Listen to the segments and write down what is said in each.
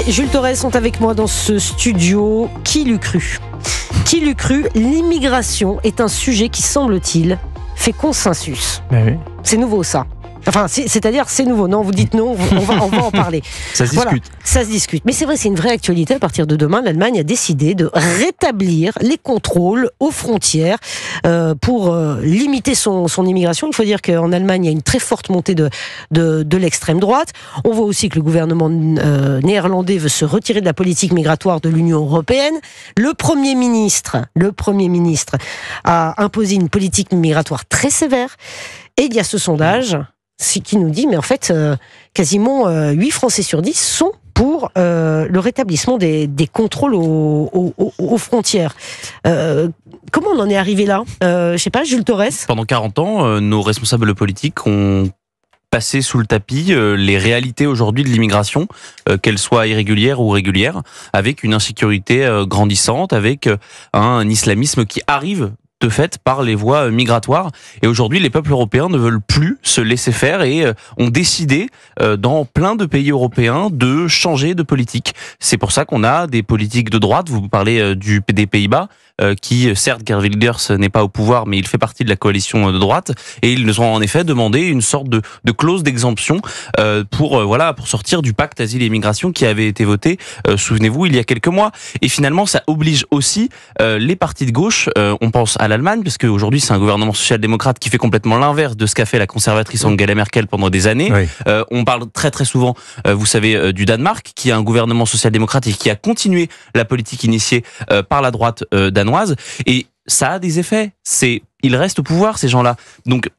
Jules Torres sont avec moi dans ce studio. Qui l'eût cru ? Qui l'eut cru ? L'immigration est un sujet qui, semble-t-il, fait consensus. Oui. C'est nouveau, ça. Enfin, c'est-à-dire, c'est nouveau. Non, vous dites non, on va en parler. Ça se discute. Voilà, ça se discute. Mais c'est vrai, c'est une vraie actualité. À partir de demain, l'Allemagne a décidé de rétablir les contrôles aux frontières pour limiter son immigration. Il faut dire qu'en Allemagne, il y a une très forte montée de l'extrême droite. On voit aussi que le gouvernement néerlandais veut se retirer de la politique migratoire de l'Union européenne. Le Premier ministre a imposé une politique migratoire très sévère. Et il y a ce sondage qui nous dit, mais en fait, quasiment 8 Français sur 10 sont pour le rétablissement des contrôles aux frontières. Comment on en est arrivé là ? Je sais pas, Jules Torres ? Pendant 40 ans, nos responsables politiques ont passé sous le tapis les réalités aujourd'hui de l'immigration, qu'elle soit irrégulière ou régulière, avec une insécurité grandissante, avec un islamisme qui arrive de fait par les voies migratoires. Et aujourd'hui, les peuples européens ne veulent plus se laisser faire et ont décidé, dans plein de pays européens, de changer de politique. C'est pour ça qu'on a des politiques de droite. Vous parlez des Pays-Bas, qui, certes, Geert Wilders n'est pas au pouvoir, mais il fait partie de la coalition de droite. Et ils nous ont en effet demandé une sorte de clause d'exemption pour sortir du pacte asile et immigration qui avait été voté, souvenez-vous, il y a quelques mois. Et finalement, ça oblige aussi les partis de gauche, on pense à l'Allemagne, parce qu'aujourd'hui c'est un gouvernement social-démocrate qui fait complètement l'inverse de ce qu'a fait la conservatrice Angela Merkel pendant des années. Oui. On parle très très souvent, vous savez, du Danemark, qui a un gouvernement social-démocrate et qui a continué la politique initiée par la droite danoise. Et ça a des effets. Ils restent au pouvoir, ces gens-là. Donc,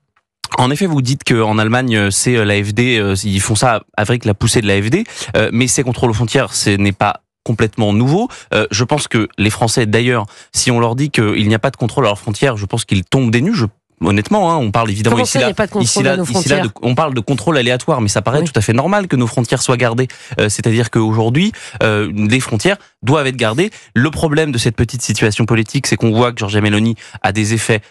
en effet, vous dites qu'en Allemagne, c'est l'AfD, ils font ça avec la poussée de l'AfD, mais ces contrôles aux frontières, ce n'est pas complètement nouveau. Je pense que les Français, d'ailleurs, si on leur dit qu'il n'y a pas de contrôle à leurs frontières, je pense qu'ils tombent des nues. Honnêtement, on parle évidemment on parle de contrôle aléatoire, mais ça paraît tout à fait normal que nos frontières soient gardées. C'est-à-dire qu'aujourd'hui, les frontières doivent être gardées. Le problème de cette petite situation politique, c'est qu'on voit que Giorgia Meloni a des effets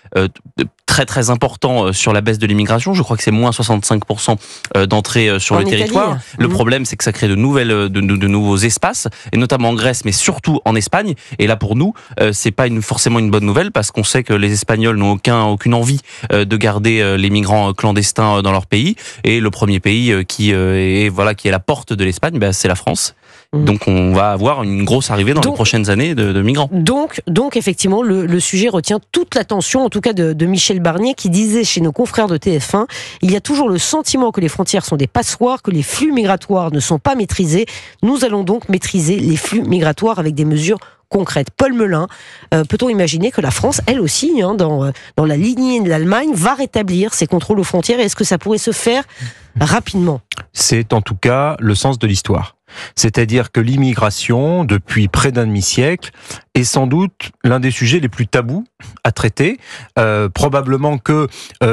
très très importants sur la baisse de l'immigration. Je crois que c'est moins 65% d'entrée sur le territoire. Le problème, c'est que ça crée de nouveaux espaces, et notamment en Grèce, mais surtout en Espagne. Et là, pour nous, c'est pas forcément une bonne nouvelle, parce qu'on sait que les Espagnols n'ont aucune envie de garder les migrants clandestins dans leur pays. Et le premier pays qui est la porte de l'Espagne, c'est la France. Donc on va avoir une grosse arrivée dans les prochaines années de migrants. Donc effectivement, le sujet retient toute l'attention, en tout cas de Michel Barnier, qui disait chez nos confrères de TF1, il y a toujours le sentiment que les frontières sont des passoires, que les flux migratoires ne sont pas maîtrisés. Nous allons donc maîtriser les flux migratoires avec des mesures concrètes. Paul Melun, peut-on imaginer que la France, elle aussi, dans la lignée de l'Allemagne, va rétablir ses contrôles aux frontières, et est-ce que ça pourrait se faire rapidement ? C'est en tout cas le sens de l'histoire. C'est-à-dire que l'immigration, depuis près d'un demi-siècle, est sans doute l'un des sujets les plus tabous à traiter. Probablement que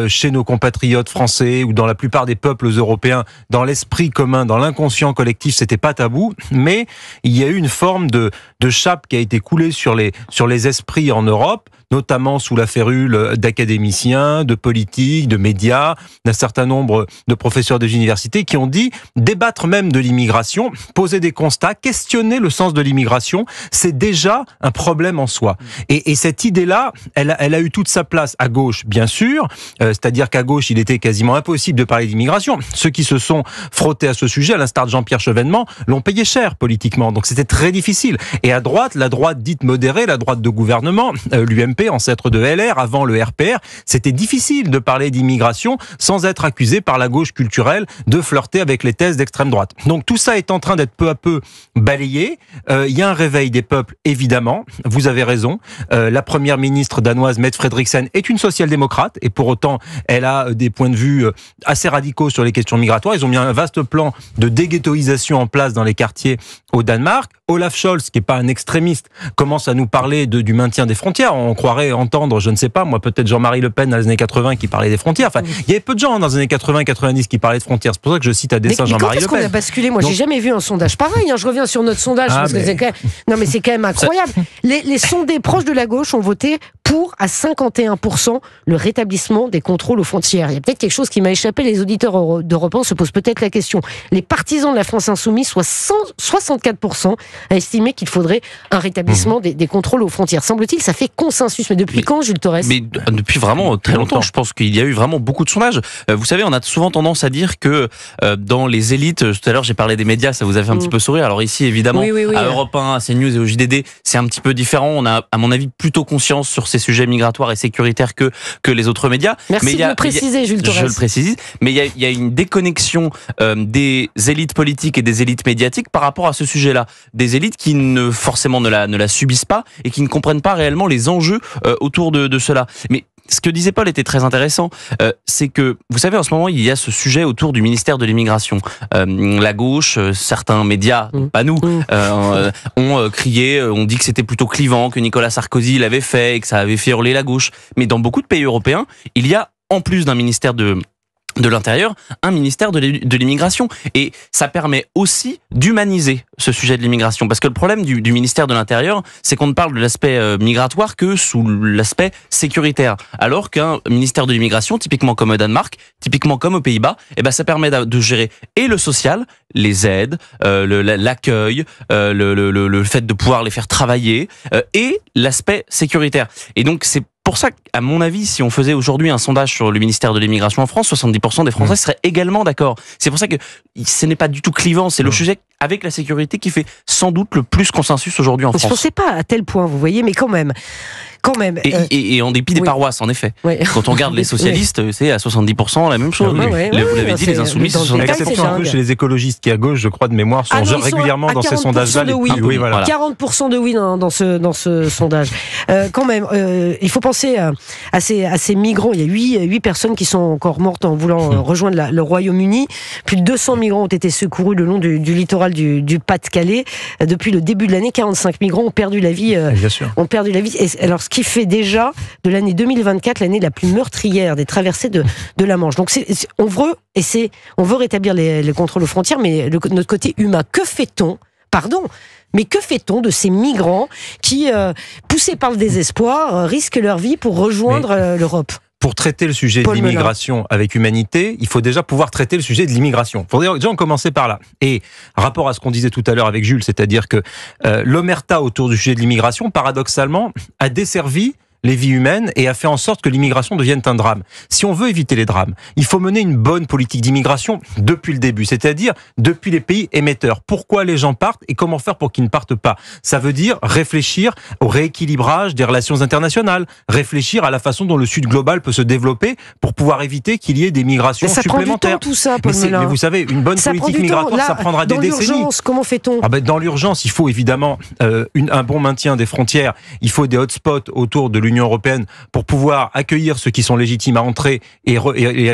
chez nos compatriotes français ou dans la plupart des peuples européens, dans l'esprit commun, dans l'inconscient collectif, c'était pas tabou. Mais il y a eu une forme de chape qui a été coulée sur les esprits en Europe, notamment sous la férule d'académiciens, de politiques, de médias, d'un certain nombre de professeurs des universités qui ont dit débattre même de l'immigration, poser des constats, questionner le sens de l'immigration, c'est déjà un problème en soi. Et cette idée-là, elle a eu toute sa place à gauche, bien sûr, c'est-à-dire qu'à gauche, il était quasiment impossible de parler d'immigration. Ceux qui se sont frottés à ce sujet, à l'instar de Jean-Pierre Chevènement, l'ont payé cher politiquement, donc c'était très difficile. Et à droite, la droite dite modérée, la droite de gouvernement, l'UMP, ancêtre de LR, avant le RPR, c'était difficile de parler d'immigration sans être accusé par la gauche culturelle de flirter avec les thèses d'extrême droite. Donc tout ça est en train d'être peu à peu balayé. Il y a un réveil des peuples, évidemment. Vous avez raison. La première ministre danoise, Mette Frederiksen, est une social-démocrate et pour autant, elle a des points de vue assez radicaux sur les questions migratoires. Ils ont mis un vaste plan de déghettoisation en place dans les quartiers au Danemark. Olaf Scholz, qui est pas un extrémiste, commence à nous parler du maintien des frontières. On croirait entendre, je ne sais pas, moi peut-être Jean-Marie Le Pen dans les années 80 qui parlait des frontières. Enfin, il y avait peu de gens dans les années 80-90 qui parlaient de frontières. C'est pour ça que je cite à dessein Jean-Marie Le Pen. Quand est-ce qu'on a basculé? Moi, j'ai jamais vu un sondage pareil. Je reviens sur notre sondage parce que c'est quand même... Non, mais c'est quand même incroyable. Les sondés proches de la gauche ont voté pour à 51% le rétablissement des contrôles aux frontières. Il y a peut-être quelque chose qui m'a échappé. Les auditeurs d'Europe 1 se posent peut-être la question. Les partisans de la France insoumise, soit 64%, a estimé qu'il faudrait un rétablissement des contrôles aux frontières. Semble-t-il, ça fait consensus. Mais depuis quand, Jules Torres? Mais depuis vraiment très longtemps. Je pense qu'il y a eu vraiment beaucoup de sondages. Vous savez, on a souvent tendance à dire que dans les élites, tout à l'heure j'ai parlé des médias, ça vous a fait un petit peu sourire. Alors ici, évidemment, à Europe 1, à CNews et au JDD, c'est un petit peu différent. On a, à mon avis, plutôt conscience sur ces sujets migratoires et sécuritaires que les autres médias. Merci de le préciser, Jules Torres. Je le précise. Mais il y a une déconnexion des élites politiques et des élites médiatiques par rapport à ce sujet-là. Des élites qui ne forcément ne la subissent pas et qui ne comprennent pas réellement les enjeux autour de cela. Mais ce que disait Paul était très intéressant, c'est que, vous savez, en ce moment, il y a ce sujet autour du ministère de l'immigration. La gauche, certains médias, pas nous, ont crié, ont dit que c'était plutôt clivant, que Nicolas Sarkozy l'avait fait et que ça avait fait hurler la gauche. Mais dans beaucoup de pays européens, il y a, en plus d'un ministère de l'Intérieur, un ministère de l'immigration. Et ça permet aussi d'humaniser ce sujet de l'immigration. Parce que le problème du ministère de l'Intérieur, c'est qu'on ne parle de l'aspect migratoire que sous l'aspect sécuritaire. Alors qu'un ministère de l'immigration, typiquement comme au Danemark, typiquement comme aux Pays-Bas, ça permet de gérer et le social, les aides, l'accueil, le fait de pouvoir les faire travailler, et l'aspect sécuritaire. Et donc c'est pour ça qu'à mon avis, si on faisait aujourd'hui un sondage sur le ministère de l'immigration en France, 70% des Français seraient également d'accord. C'est pour ça que ce n'est pas du tout clivant, c'est le sujet avec la sécurité qui fait sans doute le plus consensus aujourd'hui en France. Je ne pensais pas à tel point, vous voyez, mais quand même. Et en dépit des paroisses, en effet. Oui. Quand on regarde les socialistes, c'est à 70% la même chose. Vous l'avez dit, les insoumis, c'est 74%. Exception un peu chez les écologistes qui, à gauche, je crois, de mémoire, sont régulièrement dans ces sondages-là. 40% de oui dans ce sondage. Quand même, il faut penser à ces migrants. Il y a 8 personnes qui sont encore mortes en voulant rejoindre le Royaume-Uni. Plus de 200 migrants ont été secourus le long du littoral du Pas-de-Calais. Depuis le début de l'année, 45 migrants ont perdu la vie. Et alors, ce qui fait déjà de l'année 2024 l'année la plus meurtrière des traversées de la Manche. Donc on veut rétablir les contrôles aux frontières, mais notre côté humain, que fait-on de ces migrants qui, poussés par le désespoir, risquent leur vie pour rejoindre l'Europe? Pour traiter le sujet de l'immigration avec humanité, il faut déjà pouvoir traiter le sujet de l'immigration. Il faudrait déjà en commencer par là. Et rapport à ce qu'on disait tout à l'heure avec Jules, c'est-à-dire que l'omerta autour du sujet de l'immigration, paradoxalement, a desservi les vies humaines et a fait en sorte que l'immigration devienne un drame. Si on veut éviter les drames, il faut mener une bonne politique d'immigration depuis le début, c'est-à-dire depuis les pays émetteurs. Pourquoi les gens partent et comment faire pour qu'ils ne partent pas? Ça veut dire réfléchir au rééquilibrage des relations internationales, réfléchir à la façon dont le Sud global peut se développer pour pouvoir éviter qu'il y ait des migrations supplémentaires. Ça prend du temps tout ça, Paul Melun. Mais vous savez, une bonne politique migratoire, ça prendra des décennies. Dans l'urgence, comment fait-on? Dans l'urgence, il faut évidemment un bon maintien des frontières, il faut des hotspots autour de l'Union européenne pour pouvoir accueillir ceux qui sont légitimes à entrer et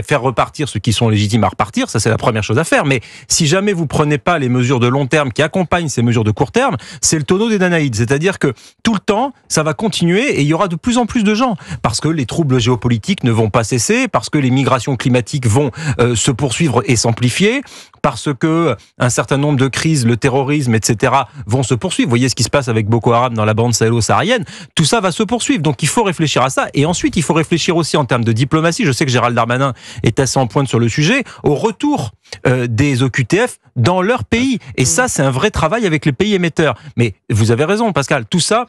faire repartir ceux qui sont légitimes à repartir. Ça, c'est la première chose à faire. Mais si jamais vous prenez pas les mesures de long terme qui accompagnent ces mesures de court terme, c'est le tonneau des Danaïdes. C'est-à-dire que tout le temps, ça va continuer et il y aura de plus en plus de gens. Parce que les troubles géopolitiques ne vont pas cesser, parce que les migrations climatiques vont se poursuivre et s'amplifier, parce que un certain nombre de crises, le terrorisme, etc., vont se poursuivre. Vous voyez ce qui se passe avec Boko Haram dans la bande sahélo-saharienne. Tout ça va se poursuivre. Donc il faut réfléchir à ça. Et ensuite, il faut réfléchir aussi en termes de diplomatie. Je sais que Gérald Darmanin est assez en pointe sur le sujet, au retour des OQTF dans leur pays. Et ça, c'est un vrai travail avec les pays émetteurs. Mais vous avez raison, Pascal, tout ça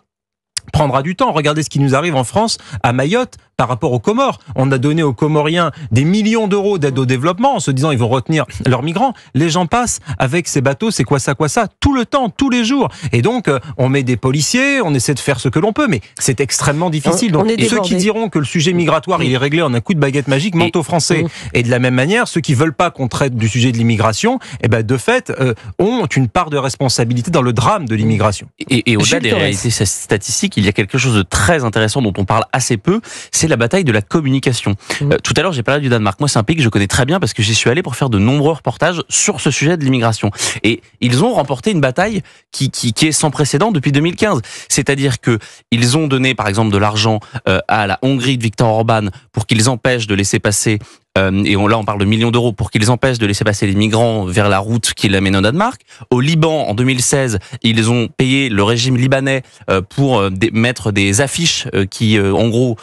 prendra du temps. Regardez ce qui nous arrive en France, à Mayotte, par rapport aux Comores. On a donné aux Comoriens des millions d'euros d'aide au développement en se disant ils vont retenir leurs migrants. Les gens passent avec ces bateaux, c'est quoi ça, tout le temps, tous les jours. Et donc, on met des policiers, on essaie de faire ce que l'on peut, mais c'est extrêmement difficile. Donc, ceux qui diront que le sujet migratoire, il est réglé en un coup de baguette magique, mentent aux Français. Et de la même manière, ceux qui veulent pas qu'on traite du sujet de l'immigration, de fait, ont une part de responsabilité dans le drame de l'immigration. Et au-delà des réalités statistiques, il y a quelque chose de très intéressant dont on parle assez peu, c'est la bataille de la communication. Tout à l'heure, j'ai parlé du Danemark. Moi, c'est un pays que je connais très bien parce que j'y suis allé pour faire de nombreux reportages sur ce sujet de l'immigration. Et ils ont remporté une bataille qui est sans précédent depuis 2015. C'est-à-dire que ils ont donné, par exemple, de l'argent à la Hongrie de Viktor Orban pour qu'ils empêchent de laisser passer et là on parle de millions d'euros pour qu'ils empêchent de laisser passer les migrants vers la route qui l'amène au Danemark. Au Liban, en 2016, ils ont payé le régime libanais pour mettre des affiches qui, en gros,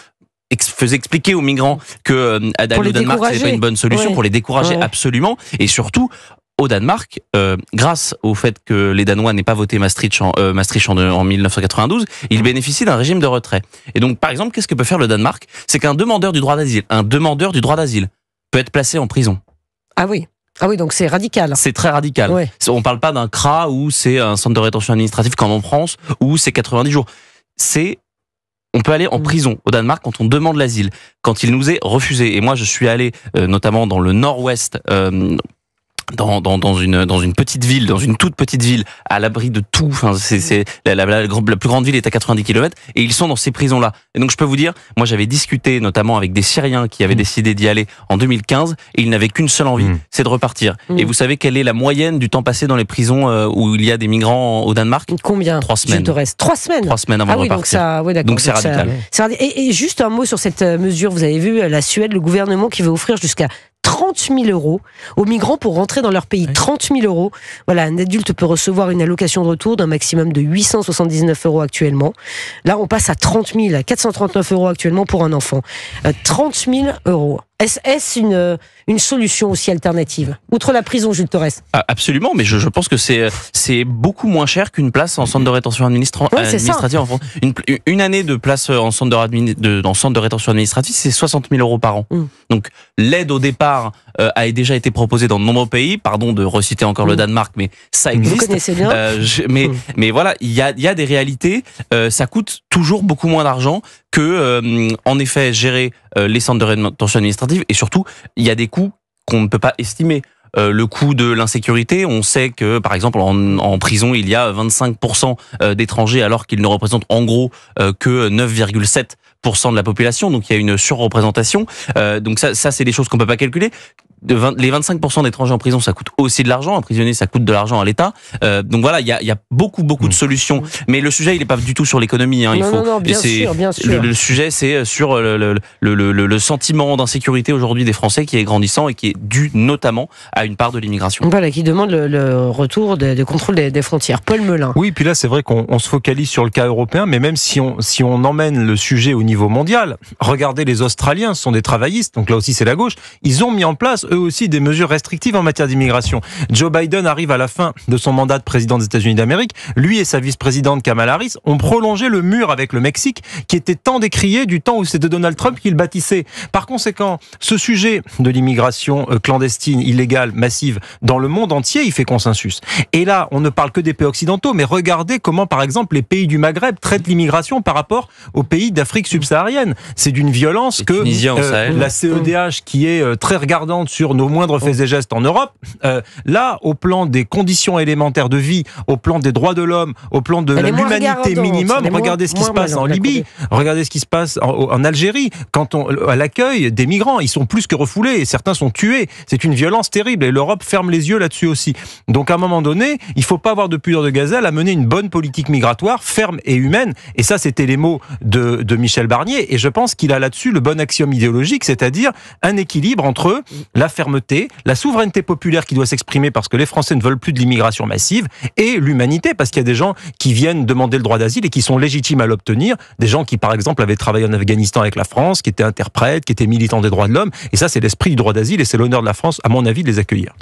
faisaient expliquer aux migrants que aller au Danemark, c'était pas une bonne solution, pour les décourager absolument. Et surtout, au Danemark, grâce au fait que les Danois n'aient pas voté Maastricht en 1992, ils bénéficient d'un régime de retrait. Et donc, par exemple, qu'est-ce que peut faire le Danemark? C'est qu'un demandeur du droit d'asile, peut être placé en prison. Ah oui. Ah oui, donc c'est radical. C'est très radical. Ouais. On parle pas d'un CRA où c'est un centre de rétention administrative comme en France, où c'est 90 jours. On peut aller en prison au Danemark quand on demande l'asile, quand il nous est refusé. Et moi, je suis allé notamment dans le nord-ouest, dans une petite ville, dans une toute petite ville, à l'abri de tout. Enfin, c'est la plus grande ville est à 90 km et ils sont dans ces prisons-là. Et donc je peux vous dire, moi j'avais discuté notamment avec des Syriens qui avaient décidé d'y aller en 2015 et ils n'avaient qu'une seule envie, c'est de repartir. Et vous savez quelle est la moyenne du temps passé dans les prisons où il y a des migrants au Danemark? Combien? 3 semaines. Il te reste 3 semaines. 3 semaines avant de repartir. Donc c'est radical. Et juste un mot sur cette mesure. Vous avez vu la Suède, le gouvernement qui veut offrir jusqu'à 30 000 euros aux migrants pour rentrer dans leur pays. 30 000 euros. Voilà, un adulte peut recevoir une allocation de retour d'un maximum de 879 euros actuellement. Là, on passe à 30 000, à 439 euros actuellement pour un enfant. 30 000 euros. Est-ce une solution aussi alternative? Outre la prison, Jules Torres. Absolument, mais je pense que c'est beaucoup moins cher qu'une place en centre de rétention administrative en France. Une année de place en centre de rétention administrative, c'est 60 000 euros par an. Donc l'aide au départ a déjà été proposée dans de nombreux pays. Pardon de reciter encore le Danemark, mais ça existe. Vous connaissez bien. Mais voilà, il y a des réalités. Ça coûte toujours beaucoup moins d'argent que, en effet, gérer les centres de rétention administrative. Et surtout, il y a des coûts qu'on ne peut pas estimer. Le coût de l'insécurité, on sait que, par exemple, en prison, il y a 25% d'étrangers, alors qu'ils ne représentent en gros que 9,7% de la population. Donc, il y a une surreprésentation. Donc, ça c'est des choses qu'on peut pas calculer. Les 25% d'étrangers en prison, ça coûte aussi de l'argent. Un prisonnier, ça coûte de l'argent à l'État. Donc voilà, il y a beaucoup de solutions. Mais le sujet, il est pas du tout sur l'économie. Hein. Non, bien sûr. Le sujet, c'est sur le sentiment d'insécurité aujourd'hui des Français qui est grandissant et qui est dû notamment à une part de l'immigration. Voilà, qui demande le retour de contrôle des frontières. Paul Melun. Oui, puis là, c'est vrai qu'on se focalise sur le cas européen, mais même si on emmène le sujet au niveau mondial, regardez les Australiens, ce sont des travaillistes, donc là aussi c'est la gauche, ils ont mis en place eux aussi des mesures restrictives en matière d'immigration. Joe Biden arrive à la fin de son mandat de président des États-Unis d'Amérique. Lui et sa vice-présidente Kamala Harris ont prolongé le mur avec le Mexique qui était tant décrié du temps où c'était Donald Trump qui le bâtissait. Par conséquent, ce sujet de l'immigration clandestine, illégale, massive, dans le monde entier, il fait consensus. Et là, on ne parle que des pays occidentaux, mais regardez comment, par exemple, les pays du Maghreb traitent l'immigration par rapport aux pays d'Afrique subsaharienne. C'est d'une violence que la CEDH, qui est très regardante sur nos moindres faits et gestes en Europe, là, au plan des conditions élémentaires de vie, au plan des droits de l'homme, au plan de l'humanité minimum, regardez ce qui se passe en Libye, regardez ce qui se passe en Algérie, à l'accueil des migrants, ils sont plus que refoulés et certains sont tués. C'est une violence terrible et l'Europe ferme les yeux là-dessus aussi. Donc à un moment donné, il ne faut pas avoir de pudeur de gazelle à mener une bonne politique migratoire, ferme et humaine. Et ça, c'était les mots de Michel Barnier. Et je pense qu'il a là-dessus le bon axiome idéologique, c'est-à-dire un équilibre entre la fermeté, la souveraineté populaire qui doit s'exprimer parce que les Français ne veulent plus de l'immigration massive, et l'humanité, parce qu'il y a des gens qui viennent demander le droit d'asile et qui sont légitimes à l'obtenir, des gens qui, par exemple, avaient travaillé en Afghanistan avec la France, qui étaient interprètes, qui étaient militants des droits de l'homme, et ça, c'est l'esprit du droit d'asile, et c'est l'honneur de la France, à mon avis, de les accueillir.